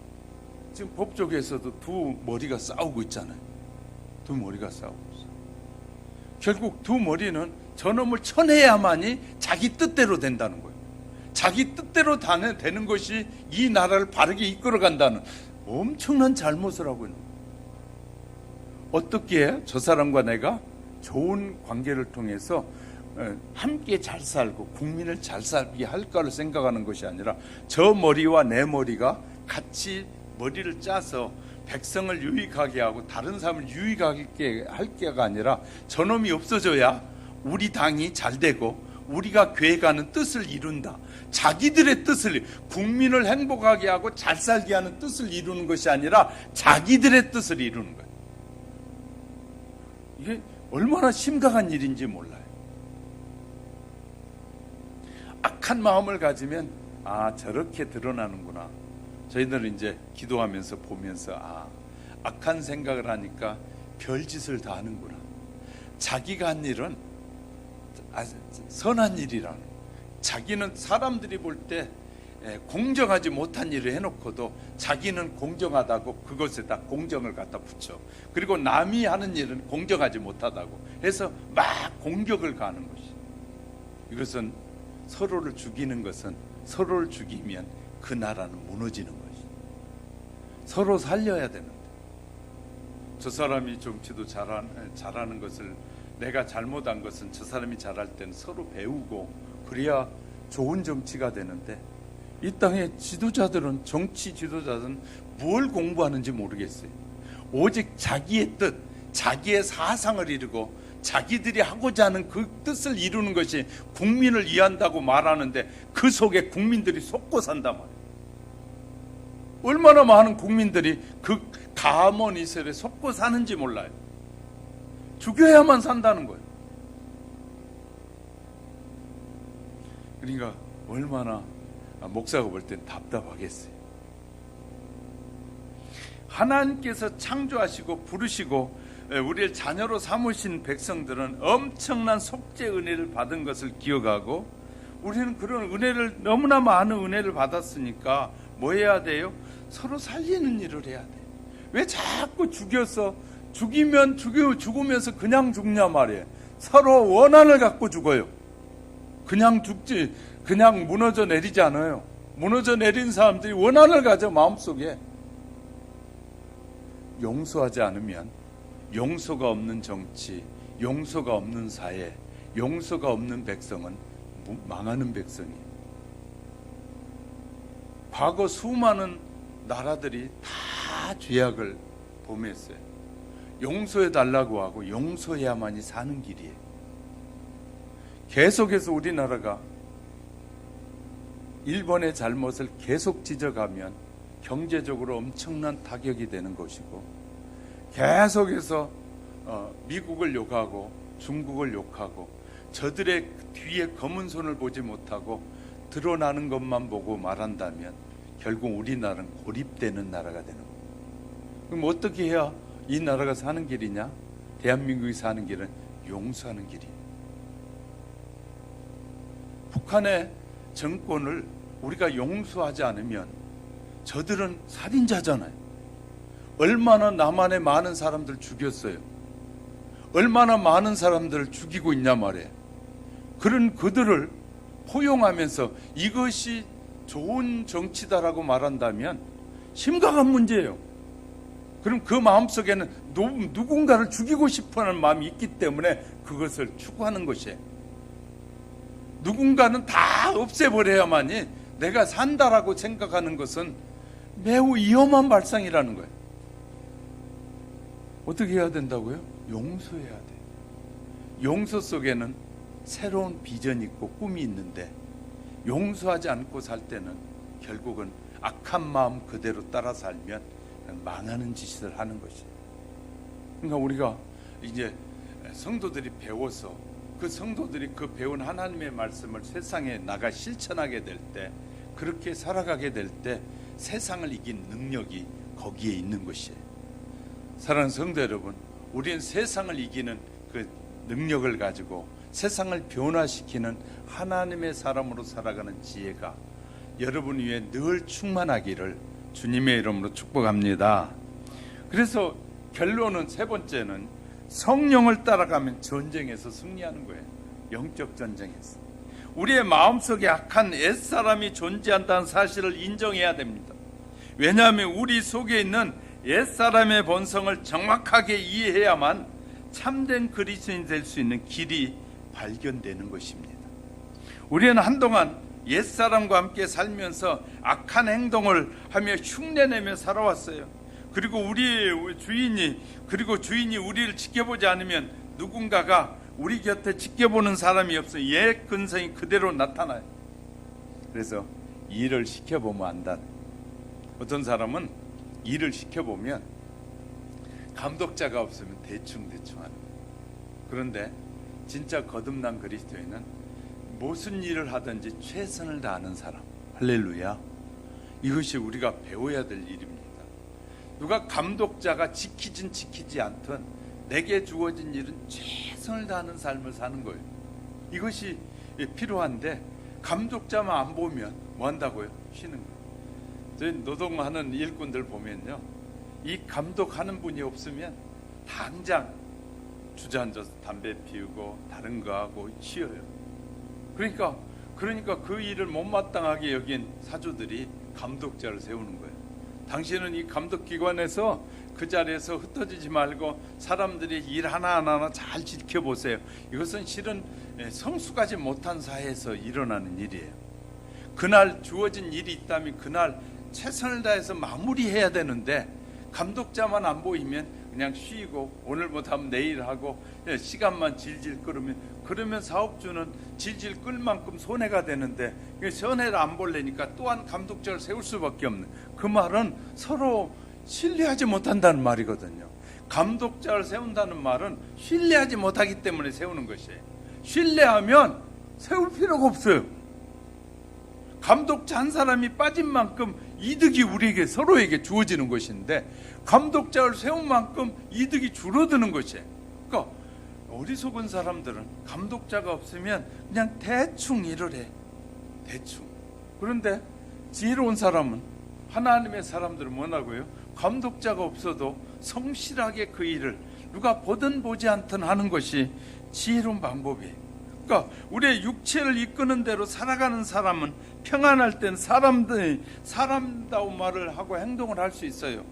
지금 법조계에서도 두 머리가 싸우고 있잖아요. 두 머리가 싸우고 있어요. 결국 두 머리는 저놈을 쳐내야만이 자기 뜻대로 된다는 거예요. 자기 뜻대로 되는 것이 이 나라를 바르게 이끌어간다는 엄청난 잘못을 하고 있는 거예요. 어떻게 해야 저 사람과 내가 좋은 관계를 통해서 함께 잘 살고 국민을 잘 살게 할까를 생각하는 것이 아니라 저 머리와 내 머리가 같이 머리를 짜서 백성을 유익하게 하고 다른 사람을 유익하게 할 게가 아니라 저놈이 없어져야 우리 당이 잘 되고 우리가 괴가는 뜻을 이룬다. 자기들의 뜻을, 국민을 행복하게 하고 잘 살게 하는 뜻을 이루는 것이 아니라 자기들의 뜻을 이루는 거예요. 이게 얼마나 심각한 일인지 몰라요. 악한 마음을 가지면 저렇게 드러나는구나. 저희들은 이제 기도하면서 보면서 악한 생각을 하니까 별짓을 다 하는구나. 자기가 한 일은 선한 일이라는, 자기는 사람들이 볼 때 공정하지 못한 일을 해놓고도 자기는 공정하다고 그것에다 공정을 갖다 붙여. 그리고 남이 하는 일은 공정하지 못하다고 해서 막 공격을 가하는 것이. 이것은 서로를 죽이는 것은, 서로를 죽이면 그 나라는 무너지는 것이. 서로 살려야 되는데, 저 사람이 정치도 잘하는 것을, 내가 잘못한 것은 저 사람이 잘할 때는 서로 배우고 그래야 좋은 정치가 되는데, 이 땅의 지도자들은, 정치 지도자들은 뭘 공부하는지 모르겠어요. 오직 자기의 뜻, 자기의 사상을 이루고 자기들이 하고자 하는 그 뜻을 이루는 것이 국민을 위한다고 말하는데 그 속에 국민들이 속고 산단 말이에요. 얼마나 많은 국민들이 그 가문 이슬에 속고 사는지 몰라요. 죽여야만 산다는 거예요. 그러니까 얼마나 목사가 볼 땐 답답하겠어요. 하나님께서 창조하시고 부르시고 우리를 자녀로 삼으신 백성들은 엄청난 속죄 은혜를 받은 것을 기억하고, 우리는 그런 은혜를, 너무나 많은 은혜를 받았으니까 뭐 해야 돼요? 서로 살리는 일을 해야 돼. 왜 자꾸 죽여서, 죽이면 죽으면서 그냥 죽냐 말이에요. 서로 원한을 갖고 죽어요. 그냥 죽지, 그냥 무너져 내리지 않아요. 무너져 내린 사람들이 원한을 가져. 마음속에 용서하지 않으면 용서가 없는 정치, 용서가 없는 사회, 용서가 없는 백성은 망하는 백성이에요. 과거 수많은 나라들이 다 죄악을 범했어요. 용서해달라고 하고 용서해야만이 사는 길이에요. 계속해서 우리나라가 일본의 잘못을 계속 지적하면 경제적으로 엄청난 타격이 되는 것이고, 계속해서 미국을 욕하고 중국을 욕하고 저들의 뒤에 검은 손을 보지 못하고 드러나는 것만 보고 말한다면 결국 우리나라는 고립되는 나라가 되는 거예요. 그럼 어떻게 해야 이 나라가 사는 길이냐? 대한민국이 사는 길은 용서하는 길이에요. 북한의 정권을 우리가 용서하지 않으면 저들은 살인자잖아요. 얼마나 남한의 많은 사람들 죽였어요. 얼마나 많은 사람들을 죽이고 있냐 말이에요. 그런 그들을 포용하면서 이것이 좋은 정치다라고 말한다면 심각한 문제예요. 그럼 그 마음속에는 누군가를 죽이고 싶어하는 마음이 있기 때문에 그것을 추구하는 것이에요. 누군가는 다 없애버려야만이 내가 산다라고 생각하는 것은 매우 위험한 발상이라는 거예요. 어떻게 해야 된다고요? 용서해야 돼요. 용서 속에는 새로운 비전이 있고 꿈이 있는데, 용서하지 않고 살 때는 결국은 악한 마음 그대로 따라 살면 망하는 짓을 하는 것이에요. 그러니까 우리가 이제 성도들이 배워서 그 성도들이 그 배운 하나님의 말씀을 세상에 나가 실천하게 될 때, 그렇게 살아가게 될 때 세상을 이긴 능력이 거기에 있는 것이에요. 사랑하는 성도 여러분, 우리는 세상을 이기는 그 능력을 가지고 세상을 변화시키는 하나님의 사람으로 살아가는 지혜가 여러분 위에 늘 충만하기를 주님의 이름으로 축복합니다. 그래서 결론은, 세 번째는 성령을 따라가면 전쟁에서 승리하는 거예요. 영적 전쟁에서. 우리의 마음속에 악한 옛사람이 존재한다는 사실을 인정해야 됩니다. 왜냐하면 우리 속에 있는 옛사람의 본성을 정확하게 이해해야만 참된 그리스도인이 될 수 있는 길이 발견되는 것입니다. 우리는 한동안 옛사람과 함께 살면서 악한 행동을 하며 흉내내며 살아왔어요. 그리고 우리의 주인이 우리를 지켜보지 않으면 누군가가 우리 곁에 지켜보는 사람이 없어 옛 근성이 그대로 나타나요. 그래서 일을 시켜보면 안다. 어떤 사람은 일을 시켜보면 감독자가 없으면 대충 하는 거예요. 그런데 진짜 거듭난 그리스도인은 무슨 일을 하든지 최선을 다하는 사람. 할렐루야. 이것이 우리가 배워야 될 일입니다. 누가 감독자가 지키든 지키지 않든 내게 주어진 일은 최선을 다하는 삶을 사는 거예요. 이것이 필요한데 감독자만 안 보면 뭐 한다고요? 쉬는 거예요. 저희 노동하는 일꾼들 보면요, 이 감독하는 분이 없으면 당장 주저앉아서 담배 피우고 다른 거 하고 쉬어요. 그러니까 그 일을 못마땅하게 여긴 사주들이 감독자를 세우는 거예요. 당신은 이 감독기관에서 그 자리에서 흩어지지 말고 사람들이 일 하나하나 잘 지켜보세요. 이것은 실은 성숙하지 못한 사회에서 일어나는 일이에요. 그날 주어진 일이 있다면 그날 최선을 다해서 마무리해야 되는데 감독자만 안 보이면 그냥 쉬고 오늘 못하면 내일 하고 시간만 질질 끌으면, 그러면 사업주는 질질 끌 만큼 손해가 되는데 손해를 안 보려니까 또한 감독자를 세울 수밖에 없는, 그 말은 서로 신뢰하지 못한다는 말이거든요. 감독자를 세운다는 말은 신뢰하지 못하기 때문에 세우는 것이에요. 신뢰하면 세울 필요가 없어요. 감독자 한 사람이 빠진 만큼 이득이 우리에게 서로에게 주어지는 것인데 감독자를 세운 만큼 이득이 줄어드는 것이에요. 그러니까 어리석은 사람들은 감독자가 없으면 그냥 대충 일을 해. 대충. 그런데 지혜로운 사람은, 하나님의 사람들은 뭐라고요? 감독자가 없어도 성실하게 그 일을 누가 보든 보지 않든 하는 것이 지혜로운 방법이에요. 그러니까 우리의 육체를 이끄는 대로 살아가는 사람은 평안할 땐 사람다운 말을 하고 행동을 할 수 있어요.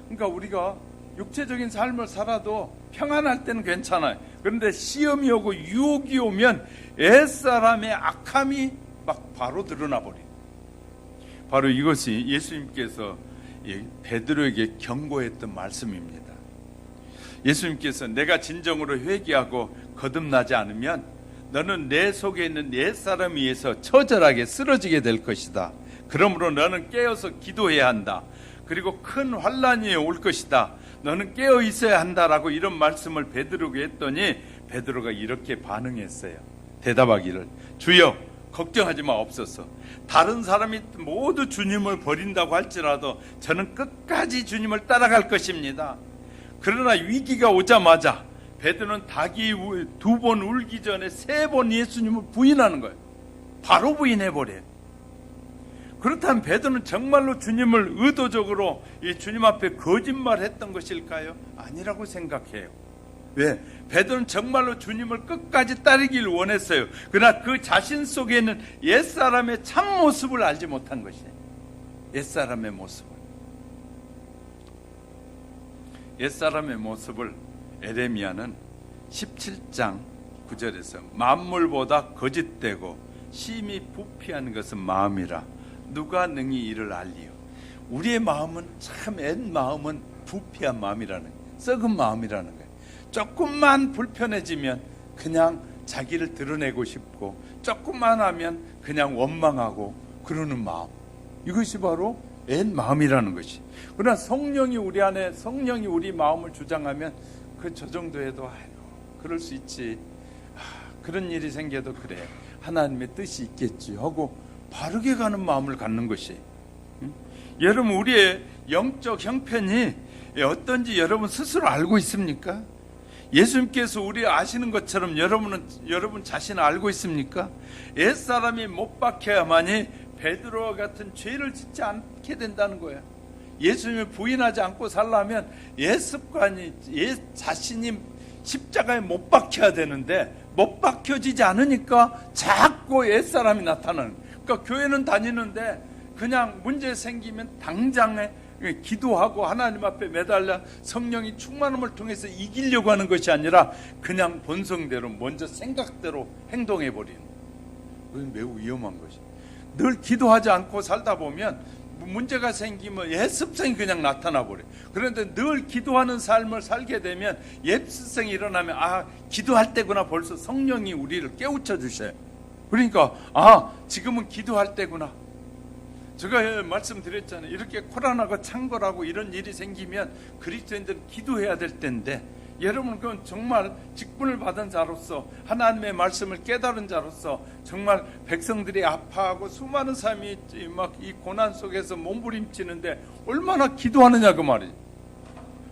그러니까 우리가 육체적인 삶을 살아도 평안할 때는 괜찮아요. 그런데 시험이 오고 유혹이 오면 옛사람의 악함이 막 바로 드러나 버려요. 바로 이것이 예수님께서 베드로에게 경고했던 말씀입니다. 예수님께서 내가 진정으로 회개하고 거듭나지 않으면 너는 내 속에 있는 옛사람에 의해서 처절하게 쓰러지게 될 것이다. 그러므로 너는 깨어서 기도해야 한다. 그리고 큰 환란이 올 것이다. 너는 깨어 있어야 한다라고 이런 말씀을 베드로에게 했더니 베드로가 이렇게 반응했어요. 대답하기를, 주여 걱정하지 마옵소서. 다른 사람이 모두 주님을 버린다고 할지라도 저는 끝까지 주님을 따라갈 것입니다. 그러나 위기가 오자마자 베드로는 닭이 2번 울기 전에 3번 예수님을 부인하는 거예요. 바로 부인해버려요. 그렇다면 베드로는 정말로 주님을 의도적으로 이 주님 앞에 거짓말했던 것일까요? 아니라고 생각해요. 왜? 베드로는 정말로 주님을 끝까지 따르기를 원했어요. 그러나 그 자신 속에 있는 옛사람의 참모습을 알지 못한 것이에요. 옛사람의 모습을 에레미야는 17장 9절에서 만물보다 거짓되고 심히 부패한 것은 마음이라 누가 능히 이를 알리요. 우리의 마음은 참 옛 마음은 부패한 마음이라는 거예요. 썩은 마음이라는 거예요. 조금만 불편해지면 그냥 자기를 드러내고 싶고 조금만 하면 그냥 원망하고 그러는 마음, 이것이 바로 옛 마음이라는 것이. 그러나 성령이 우리 마음을 주장하면 저 정도에도 그럴 수 있지, 그런 일이 생겨도 그래, 하나님의 뜻이 있겠지 하고 바르게 가는 마음을 갖는 것이. 여러분, 우리의 영적 형편이 어떤지 여러분 스스로 알고 있습니까? 예수님께서 우리 아시는 것처럼 여러분 자신을 알고 있습니까? 옛사람이 못 박혀야만이 베드로와 같은 죄를 짓지 않게 된다는 거야. 예수님을 부인하지 않고 살려면 옛 습관이, 옛 자신이 십자가에 못 박혀야 되는데 못 박혀지지 않으니까 자꾸 옛사람이 나타나는 거야. 그러니까 교회는 다니는데 그냥 문제 생기면 당장에 기도하고 하나님 앞에 매달려 성령이 충만함을 통해서 이기려고 하는 것이 아니라 그냥 본성대로 먼저 생각대로 행동해버리는, 그건 매우 위험한 것이. 늘 기도하지 않고 살다 보면 문제가 생기면 옛 습성이 그냥 나타나 버려요. 그런데 늘 기도하는 삶을 살게 되면 옛 습성이 일어나면 기도할 때구나, 벌써 성령이 우리를 깨우쳐 주셔요. 그러니까 지금은 기도할 때구나. 제가 말씀드렸잖아요. 이렇게 코로나가 창궐하고 이런 일이 생기면 그리스도인들은 기도해야 될 때인데, 여러분 그건 정말 직분을 받은 자로서, 하나님의 말씀을 깨달은 자로서 정말 백성들이 아파하고 수많은 사람이 막 이 고난 속에서 몸부림치는데 얼마나 기도하느냐 그 말이에요.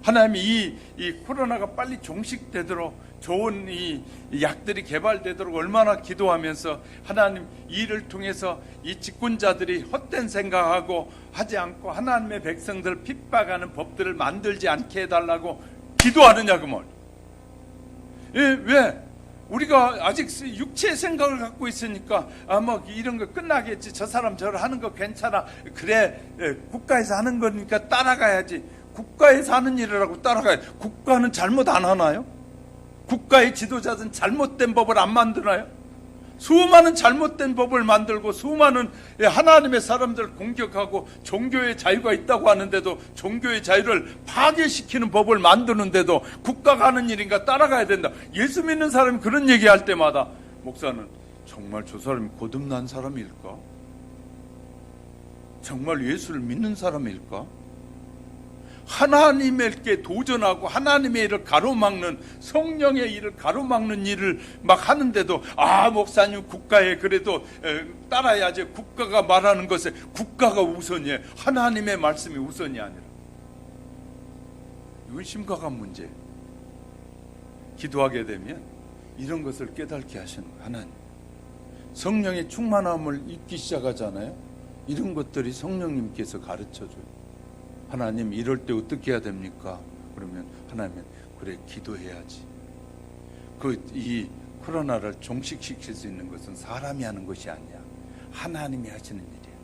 하나님이 이 코로나가 빨리 종식되도록, 좋은 이 약들이 개발되도록 얼마나 기도하면서 하나님 일을 통해서 이 집권자들이 헛된 생각하고 하지 않고 하나님의 백성들 핍박하는 법들을 만들지 않게 해달라고 기도하느냐 그 말. 왜? 우리가 아직 육체의 생각을 갖고 있으니까 뭐 이런 거 끝나겠지, 저 사람 저를 하는 거 괜찮아, 그래 국가에서 하는 거니까 따라가야지. 국가에서 하는 일이라고 따라가야. 국가는 잘못 안 하나요? 국가의 지도자들은 잘못된 법을 안 만드나요? 수많은 잘못된 법을 만들고 수많은 하나님의 사람들을 공격하고 종교의 자유가 있다고 하는데도 종교의 자유를 파괴시키는 법을 만드는데도 국가가 하는 일인가 따라가야 된다. 예수 믿는 사람이 그런 얘기할 때마다 목사는 정말 저 사람이 거듭난 사람일까? 정말 예수를 믿는 사람일까? 하나님께 도전하고 하나님의 일을 가로막는, 성령의 일을 가로막는 일을 막 하는데도 목사님 국가에 그래도 따라야지. 국가가 말하는 것에 국가가 우선이에요. 하나님의 말씀이 우선이 아니라. 이건 심각한 문제예요. 기도하게 되면 이런 것을 깨닫게 하시는 거예요. 하나님 성령의 충만함을 잊기 시작하잖아요. 이런 것들이 성령님께서 가르쳐줘요. 하나님 이럴 때 어떻게 해야 됩니까? 그러면 하나님은 그래 기도해야지. 이 코로나를 종식시킬 수 있는 것은 사람이 하는 것이 아니야. 하나님이 하시는 일이야.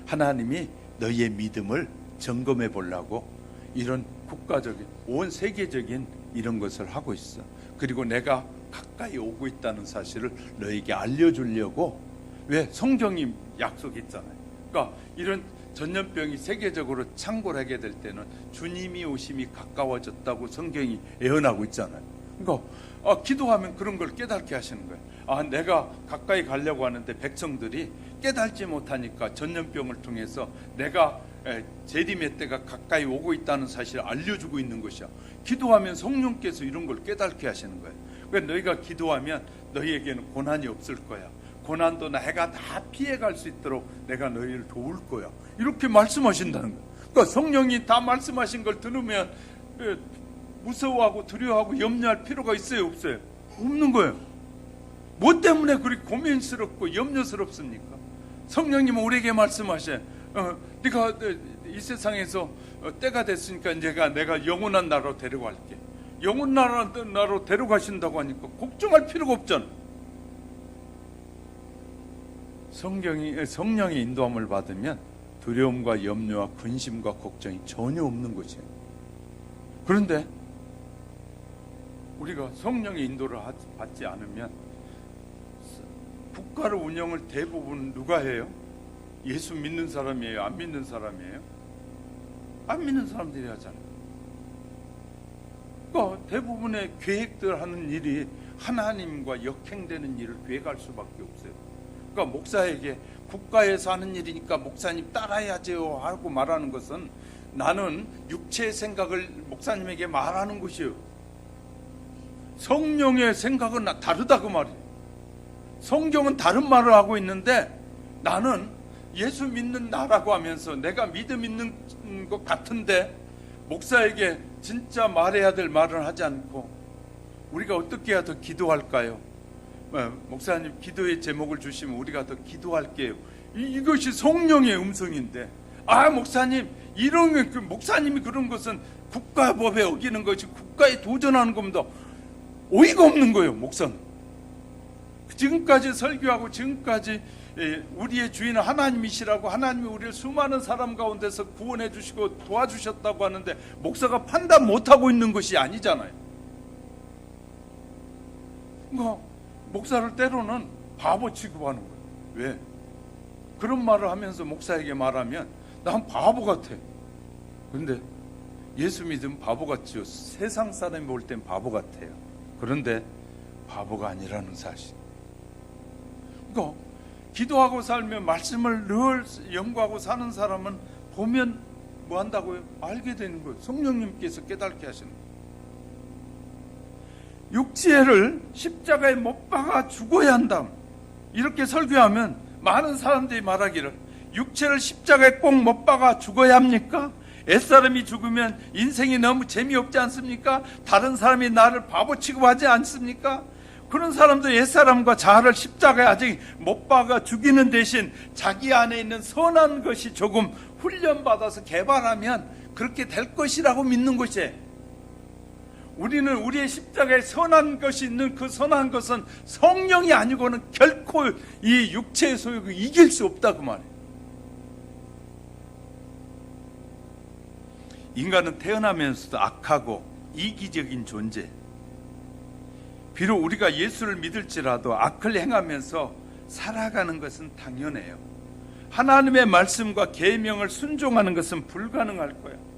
하나님이 너희의 믿음을 점검해 보려고 이런 국가적인, 온 세계적인 이런 것을 하고 있어. 그리고 내가 가까이 오고 있다는 사실을 너에게 알려주려고. 왜? 성경이 약속했잖아요. 그러니까 이런 전염병이 세계적으로 창궐하게 될 때는 주님이 오심이 가까워졌다고 성경이 예언하고 있잖아요. 그러니까 기도하면 그런 걸 깨닫게 하시는 거예요. 내가 가까이 가려고 하는데 백성들이 깨닫지 못하니까 전염병을 통해서 내가 재림의 때가 가까이 오고 있다는 사실을 알려주고 있는 것이야. 기도하면 성령께서 이런 걸 깨닫게 하시는 거예요. 그러니까 너희가 기도하면 너희에게는 고난이 없을 거야. 고난도 내가 다 피해갈 수 있도록 내가 너희를 도울 거야. 이렇게 말씀하신다는 거예요. 그러니까 성령이 다 말씀하신 걸 들으면 무서워하고 두려워하고 염려할 필요가 있어요, 없어요? 없는 거예요. 뭐 때문에 그렇게 고민스럽고 염려스럽습니까? 성령님은 우리에게 말씀하셔. 네가 이 세상에서 때가 됐으니까 내가 영원한 나라로 데려갈게. 영원한 나라로 데려가신다고 하니까 걱정할 필요가 없잖아. 성령의 인도함을 받으면 두려움과 염려와 근심과 걱정이 전혀 없는 것이에요. 그런데 우리가 성령의 인도를 받지 않으면 국가를 운영을 대부분 누가 해요? 예수 믿는 사람이에요? 안 믿는 사람이에요? 안 믿는 사람들이 하잖아요. 그러니까 대부분의 계획들 하는 일이 하나님과 역행되는 일을 계획할 수밖에 없어요. 그러니까 목사에게 국가에서 하는 일이니까 목사님 따라야죠 하고 말하는 것은 나는 육체의 생각을 목사님에게 말하는 것이에요. 성령의 생각은 다르다 그 말이에요. 성경은 다른 말을 하고 있는데 나는 예수 믿는 나라고 하면서 내가 믿음 있는 것 같은데 목사에게 진짜 말해야 될 말을 하지 않고 우리가 어떻게 해야 더 기도할까요? 목사님 기도의 제목을 주시면 우리가 더 기도할게요. 이것이 성령의 음성인데 목사님 이런 목사님이 그런 것은 국가법에 어기는 것이 국가에 도전하는 겁니다. 어이가 없는 거예요. 목사는 지금까지 설교하고 지금까지 우리의 주인은 하나님이시라고 하나님이 우리를 수많은 사람 가운데서 구원해 주시고 도와주셨다고 하는데 목사가 판단 못하고 있는 것이 아니잖아요. 목사를 때로는 바보 취급하는 거예요. 왜? 그런 말을 하면서 목사에게 말하면 난 바보 같아. 그런데 예수 믿으면 바보 같죠. 세상 사람이 볼 땐 바보 같아요. 그런데 바보가 아니라는 사실. 그러니까 기도하고 살며 말씀을 늘 연구하고 사는 사람은 보면 뭐 한다고요? 알게 되는 거예요. 성령님께서 깨닫게 하시는 거예요. 육체를 십자가에 못 박아 죽어야 한다. 이렇게 설교하면 많은 사람들이 말하기를, 육체를 십자가에 꼭 못 박아 죽어야 합니까? 옛사람이 죽으면 인생이 너무 재미없지 않습니까? 다른 사람이 나를 바보 취급하지 않습니까? 그런 사람들 옛사람과 자아를 십자가에 아직 못 박아 죽이는 대신 자기 안에 있는 선한 것이 조금 훈련받아서 개발하면 그렇게 될 것이라고 믿는 것이에요. 우리는 우리의 십자가에 선한 것이 있는 그 선한 것은 성령이 아니고는 결코 이 육체의 소욕을 이길 수 없다 그 말이에요. 인간은 태어나면서도 악하고 이기적인 존재. 비록 우리가 예수를 믿을지라도 악을 행하면서 살아가는 것은 당연해요. 하나님의 말씀과 계명을 순종하는 것은 불가능할 거예요.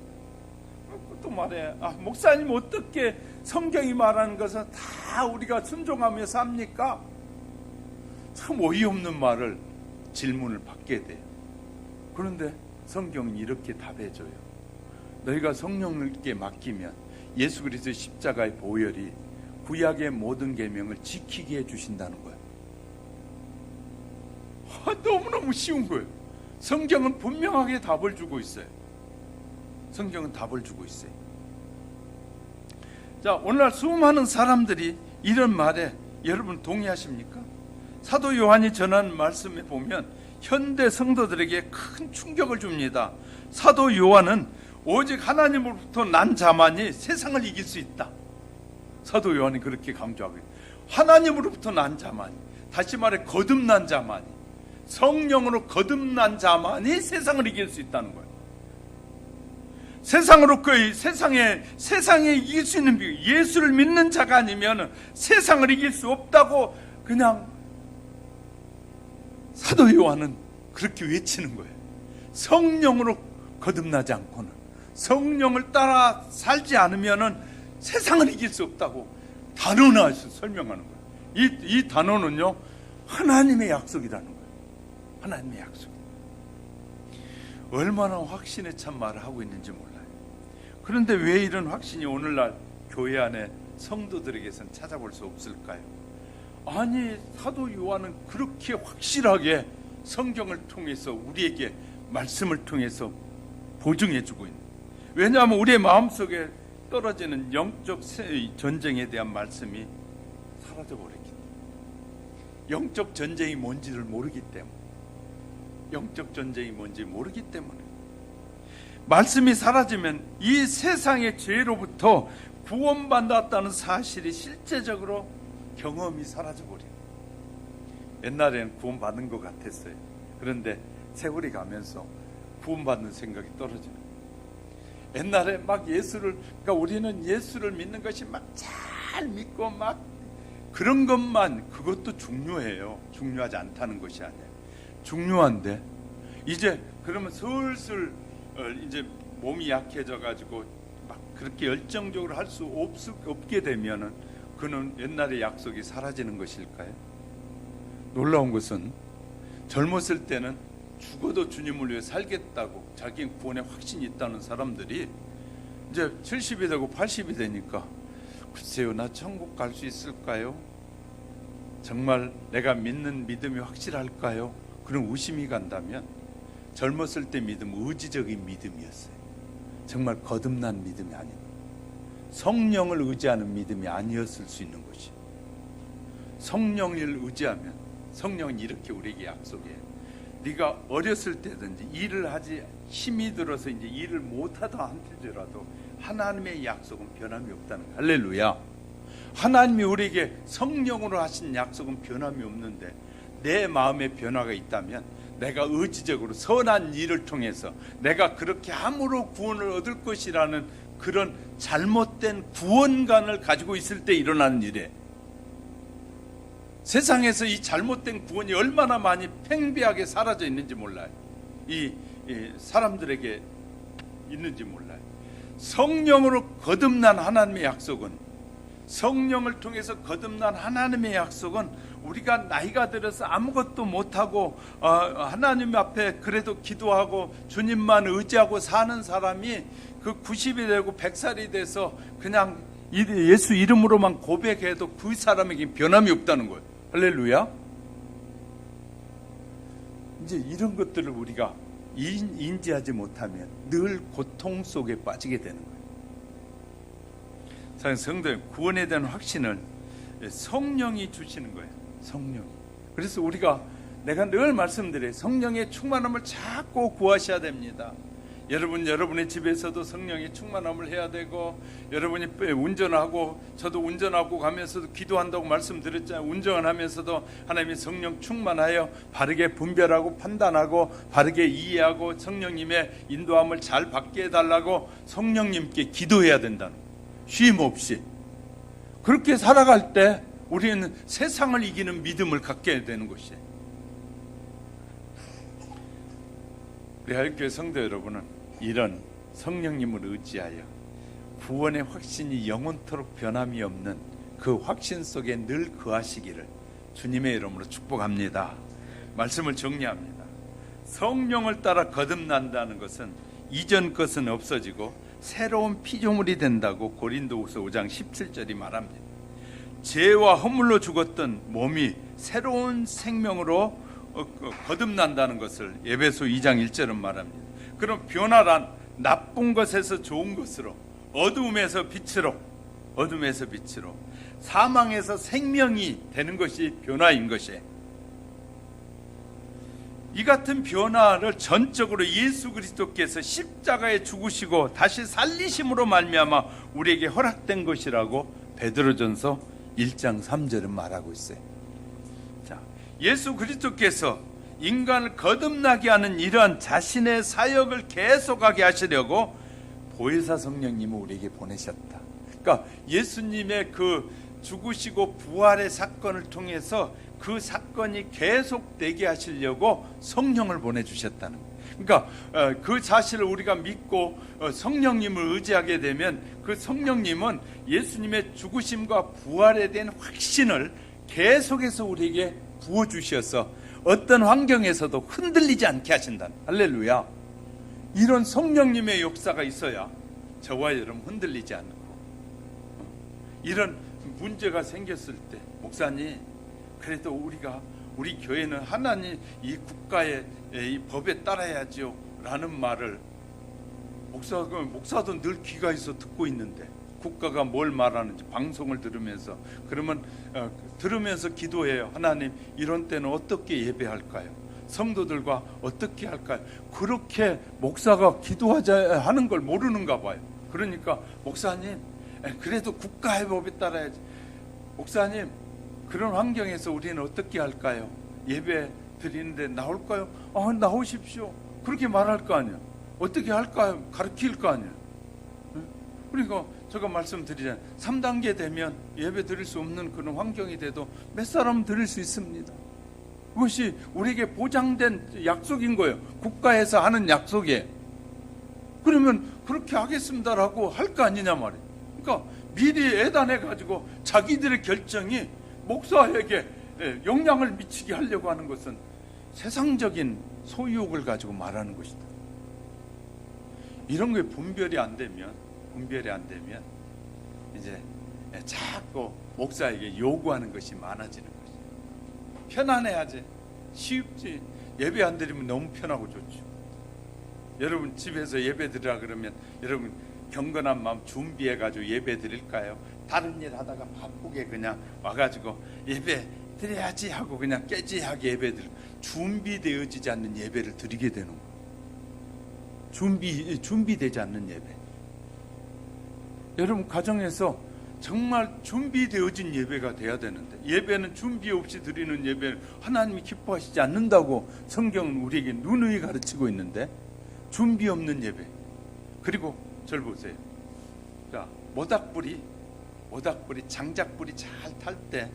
또 말해, 목사님 어떻게 성경이 말하는 것은 다 우리가 순종하며 삽니까? 참 어이없는 말을, 질문을 받게 돼요. 그런데 성경은 이렇게 답해줘요. 너희가 성령님께 맡기면 예수 그리스도의 십자가의 보혈이 구약의 모든 계명을 지키게 해주신다는 거예요. 너무너무 쉬운 거예요. 성경은 분명하게 답을 주고 있어요. 성경은 답을 주고 있어요. 자, 오늘날 수많은 사람들이 이런 말에 여러분 동의하십니까? 사도 요한이 전한 말씀에 보면 현대 성도들에게 큰 충격을 줍니다. 사도 요한은 오직 하나님으로부터 난 자만이 세상을 이길 수 있다. 사도 요한이 그렇게 강조하고 있어요. 하나님으로부터 난 자만이, 다시 말해 거듭난 자만이, 성령으로 거듭난 자만이 세상을 이길 수 있다는 거예요. 세상으로 세상에 이길 수 있는 비결, 예수를 믿는 자가 아니면 세상을 이길 수 없다고 그냥 사도 요한은 그렇게 외치는 거예요. 성령으로 거듭나지 않고는, 성령을 따라 살지 않으면 세상을 이길 수 없다고 단언해서 설명하는 거예요. 이 단언은요, 하나님의 약속이라는 거예요. 하나님의 약속. 얼마나 확신에 찬 말을 하고 있는지 몰라요. 그런데 왜 이런 확신이 오늘날 교회 안에 성도들에게선 찾아볼 수 없을까요? 아니, 사도 요한은 그렇게 확실하게 성경을 통해서 우리에게 말씀을 통해서 보증해주고 있는, 왜냐하면 우리의 마음속에 떨어지는 영적 전쟁에 대한 말씀이 사라져버렸기 때문에, 영적 전쟁이 뭔지를 모르기 때문에, 영적 전쟁이 뭔지 모르기 때문에, 말씀이 사라지면 이 세상의 죄로부터 구원받았다는 사실이 실제적으로 경험이 사라져버려요. 옛날에는 구원받은 것 같았어요. 그런데 세월이 가면서 구원받는 생각이 떨어져요. 옛날에 막 그러니까 우리는 예수를 믿는 것이 막 잘 믿고 막 그런 것만, 그것도 중요해요. 중요하지 않다는 것이 아니에요. 중요한데 이제 그러면 슬슬 이제 몸이 약해져 가지고 막 그렇게 열정적으로 할 수 없게 되면은 그는 옛날의 약속이 사라지는 것일까요? 놀라운 것은 젊었을 때는 죽어도 주님을 위해 살겠다고 자기 구원에 확신이 있다는 사람들이 이제 70이 되고 80이 되니까, 글쎄요, 나 천국 갈 수 있을까요? 정말 내가 믿는 믿음이 확실할까요? 그런 의심이 간다면 젊었을 때 믿음은 의지적인 믿음이었어요. 정말 거듭난 믿음이 아닙니다. 성령을 의지하는 믿음이 아니었을 수 있는 것이. 성령을 의지하면 성령은 이렇게 우리에게 약속해요. 네가 어렸을 때든지 일을 하지 힘이 들어서 이제 일을 못하다 한들더라도 하나님의 약속은 변함이 없다는 거예요. 할렐루야. 하나님이 우리에게 성령으로 하신 약속은 변함이 없는데, 내 마음에 변화가 있다면 내가 의지적으로 선한 일을 통해서 내가 그렇게 함으로 구원을 얻을 것이라는 그런 잘못된 구원관을 가지고 있을 때 일어나는 일이에요. 세상에서 이 잘못된 구원이 얼마나 많이 팽배하게 사라져 있는지 몰라요. 이 사람들에게 있는지 몰라요. 성령으로 거듭난 하나님의 약속은, 성령을 통해서 거듭난 하나님의 약속은 우리가 나이가 들어서 아무것도 못하고 하나님 앞에 그래도 기도하고 주님만 의지하고 사는 사람이 그 90이 되고 100살이 돼서 그냥 예수 이름으로만 고백해도 그 사람에게 변함이 없다는 거예요. 할렐루야. 이제 이런 것들을 우리가 인지하지 못하면 늘 고통 속에 빠지게 되는 거예요. 사실 성도의 구원에 대한 확신을 성령이 주시는 거예요. 성령이. 그래서 내가 늘 말씀드려요. 성령의 충만함을 자꾸 구하셔야 됩니다. 여러분의 집에서도 성령의 충만함을 해야 되고, 여러분이 운전하고, 저도 운전하고 가면서도 기도한다고 말씀드렸잖아요. 운전하면서도 하나님의 성령 충만하여 바르게 분별하고 판단하고 바르게 이해하고 성령님의 인도함을 잘 받게 해달라고 성령님께 기도해야 된다는 거예요. 쉼 없이. 그렇게 살아갈 때 우리는 세상을 이기는 믿음을 갖게 되는 것이에요. 우리 하율교회 성도 여러분은 이런 성령님을 의지하여 구원의 확신이 영원토록 변함이 없는 그 확신 속에 늘 거하시기를 주님의 이름으로 축복합니다. 말씀을 정리합니다. 성령을 따라 거듭난다는 것은 이전 것은 없어지고 새로운 피조물이 된다고 고린도후서 5장 17절이 말합니다. 죄와 허물로 죽었던 몸이 새로운 생명으로 거듭난다는 것을 에베소 2장 1절은 말합니다. 그럼 변화란 나쁜 것에서 좋은 것으로, 어둠에서 빛으로, 사망에서 생명이 되는 것이 변화인 것이에요. 이 같은 변화를 전적으로 예수 그리스도께서 십자가에 죽으시고 다시 살리심으로 말미암아 우리에게 허락된 것이라고 베드로전서 1장 3절은 말하고 있어요. 자, 예수 그리스도께서 인간을 거듭나게 하는 이러한 자신의 사역을 계속하게 하시려고 보혜사 성령님을 우리에게 보내셨다. 그러니까 예수님의 그 죽으시고 부활의 사건을 통해서 그 사건이 계속되게 하시려고 성령을 보내주셨다는 거예요. 그러니까 그 사실을 우리가 믿고 성령님을 의지하게 되면 그 성령님은 예수님의 죽으심과 부활에 대한 확신을 계속해서 우리에게 부어주셔서 어떤 환경에서도 흔들리지 않게 하신다. 할렐루야. 이런 성령님의 역사가 있어야 저와 여러분 흔들리지 않고, 이런 문제가 생겼을 때 목사님, 그래도 우리 교회는 하나님 이 국가의 이 법에 따라야죠 라는 말을 목사도 늘 귀가 있어 듣고 있는데, 국가가 뭘 말하는지 방송을 들으면서, 그러면 들으면서 기도해요. 하나님, 이런 때는 어떻게 예배할까요? 성도들과 어떻게 할까요? 그렇게 목사가 기도하자 하는 걸 모르는가 봐요. 그러니까 목사님, 그래도 국가의 법에 따라야지. 목사님, 그런 환경에서 우리는 어떻게 할까요? 예배 드리는데 나올까요? 나오십시오. 그렇게 말할 거 아니에요. 어떻게 할까요? 가르칠 거 아니에요. 그러니까 제가 말씀드리잖아요. 3단계 되면 예배 드릴 수 없는 그런 환경이 돼도 몇 사람은 드릴 수 있습니다. 그것이 우리에게 보장된 약속인 거예요. 국가에서 하는 약속이에요. 그러면 그렇게 하겠습니다라고 할 거 아니냐 말이에요. 그러니까 미리 애단해가지고 자기들의 결정이 목사에게 영향을 미치게 하려고 하는 것은 세상적인 소유욕을 가지고 말하는 것이다. 이런 게 분별이 안 되면 이제 자꾸 목사에게 요구하는 것이 많아지는 것이죠. 편안해야지, 쉽지. 예배 안 드리면 너무 편하고 좋죠. 여러분 집에서 예배 드리라 그러면 여러분 경건한 마음 준비해가지고 예배 드릴까요? 다른 일 하다가 바쁘게 그냥 와가지고 예배 드려야지 하고 그냥 깨지하게 예배 드리고, 준비되어지지 않는 예배를 드리게 되는 거예요. 준비되지 않는 예배. 여러분 가정에서 정말 준비되어진 예배가 돼야 되는데, 예배는 준비 없이 드리는 예배는 하나님이 기뻐하시지 않는다고 성경은 우리에게 누누이 가르치고 있는데, 준비 없는 예배. 그리고 절 보세요. 자, 모닥불이 장작불이 잘 탈 때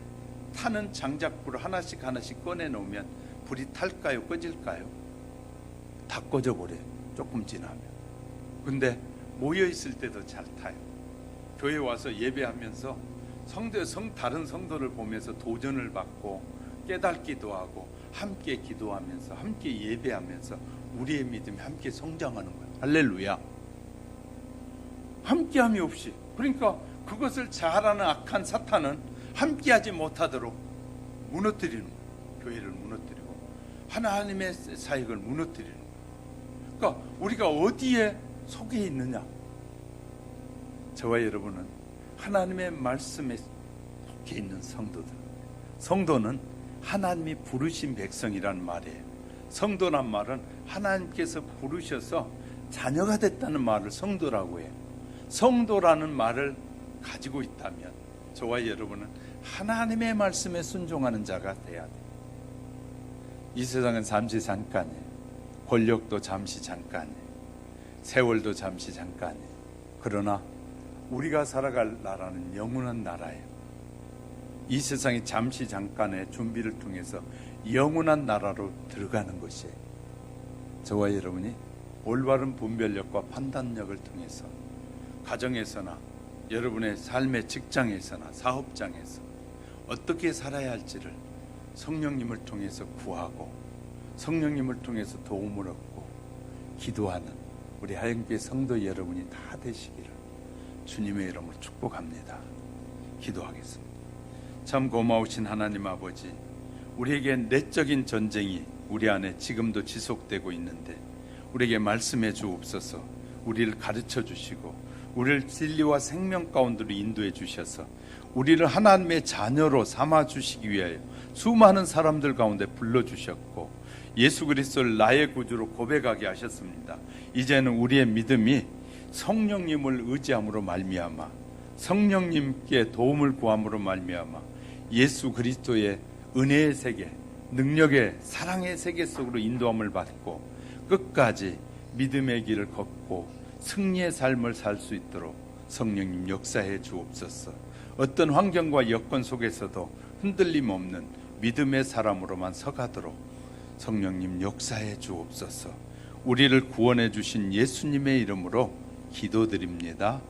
타는 장작불을 하나씩 꺼내 놓으면 불이 탈까요? 꺼질까요? 다 꺼져버려요. 조금 지나면. 근데 모여있을 때도 잘 타요. 교회 와서 예배하면서 다른 성도를 보면서 도전을 받고 깨닫기도 하고 함께 기도하면서 함께 예배하면서 우리의 믿음이 함께 성장하는 거예요. 할렐루야. 함께함이 없이, 그러니까 그것을 잘하는 악한 사탄은 함께하지 못하도록 무너뜨리는 거예요. 교회를 무너뜨리고 하나님의 사역을 무너뜨리는 거예요. 그러니까 우리가 어디에 속해 있느냐? 저와 여러분은 하나님의 말씀에 속해 있는 성도들. 성도는 하나님이 부르신 백성이라는 말이에요. 성도란 말은 하나님께서 부르셔서 자녀가 됐다는 말을 성도라고 해요. 성도라는 말을 가지고 있다면 저와 여러분은 하나님의 말씀에 순종하는 자가 돼야 돼요. 이 세상은 잠시 잠깐이에요. 권력도 잠시 잠깐이에요. 세월도 잠시 잠깐이에요. 그러나 우리가 살아갈 나라는 영원한 나라예요. 이 세상이 잠시 잠깐의 준비를 통해서 영원한 나라로 들어가는 것이에요. 저와 여러분이 올바른 분별력과 판단력을 통해서 가정에서나 여러분의 삶의 직장에서나 사업장에서 어떻게 살아야 할지를 성령님을 통해서 구하고 성령님을 통해서 도움을 얻고 기도하는 우리 하영교회 성도 여러분이 다 되시기를 주님의 이름으로 축복합니다. 기도하겠습니다. 참 고마우신 하나님 아버지, 우리에게 내적인 전쟁이 우리 안에 지금도 지속되고 있는데 우리에게 말씀해 주옵소서. 우리를 가르쳐 주시고 우리를 진리와 생명 가운데로 인도해 주셔서 우리를 하나님의 자녀로 삼아 주시기 위하여 수많은 사람들 가운데 불러주셨고 예수 그리스도를 나의 구주로 고백하게 하셨습니다. 이제는 우리의 믿음이 성령님을 의지함으로 말미암아 성령님께 도움을 구함으로 말미암아 예수 그리스도의 은혜의 세계, 능력의 사랑의 세계 속으로 인도함을 받고 끝까지 믿음의 길을 걷고 승리의 삶을 살 수 있도록 성령님 역사해 주옵소서. 어떤 환경과 여건 속에서도 흔들림 없는 믿음의 사람으로만 서가도록 성령님 역사해 주옵소서. 우리를 구원해 주신 예수님의 이름으로 기도드립니다.